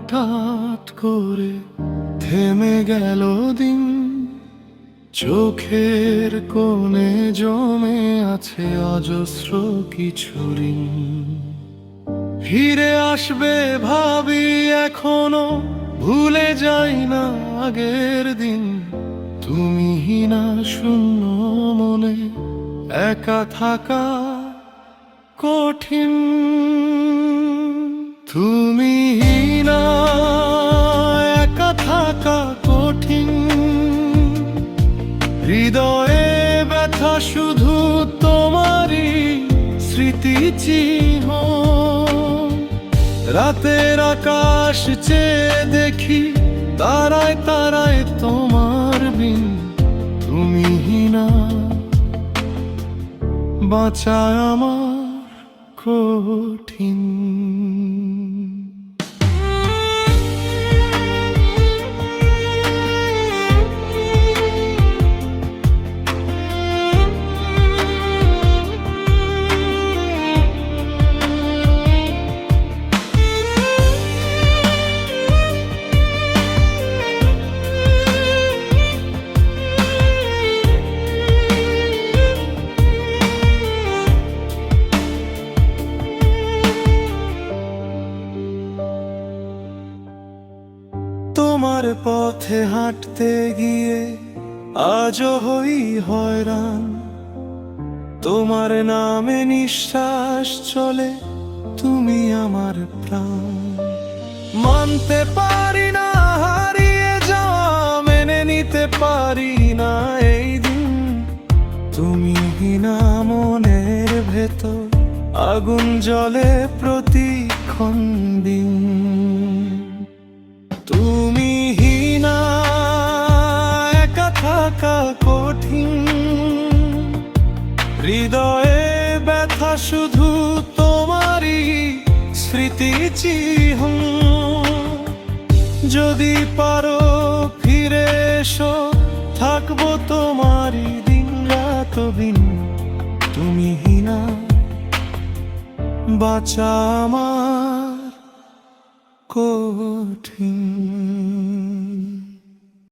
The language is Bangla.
হঠাৎ করে থেমে গেল দিন, চোখের কোণে জমে আছে অজস্র কিছু ঋণ। ফিরে আসবে ভাবি এখনো, ভুলে যাই না আগের দিন। তুমি না শূন্য মনে একা থাকা কঠিন। তুমি না একা থাকা কঠিন, হৃদয়ে ব্যথা শুধু তোমারই স্মৃতি চিহ্ন। রাতের আকাশ চেয়ে দেখি তারায় তারায় তোমার বিন। তুমি না বাঁচায় আমার কঠিন। তোমার পথে হাঁটতে গিয়ে আজও হই হয়রান। তোমার নামে নিঃশ্বাস চলে, তুমি আমার প্রাণ। মানতে পারি না হারিয়ে যাওয়া, মেনে নিতে পারি না এই দিন। তুমি না মনের ভেতর আগুন জ্বলে প্রতিক্ষণ দিন। তুমি না একা থাকা কঠিন, হৃদয়ে ব্যথা শুধু তোমারই স্মৃতি চিহ্ন। যদি পারো ফিরে এসো, থাকবো তোমারই দিন রাত দিন। তুমি না বাঁচা আমার কঠিন।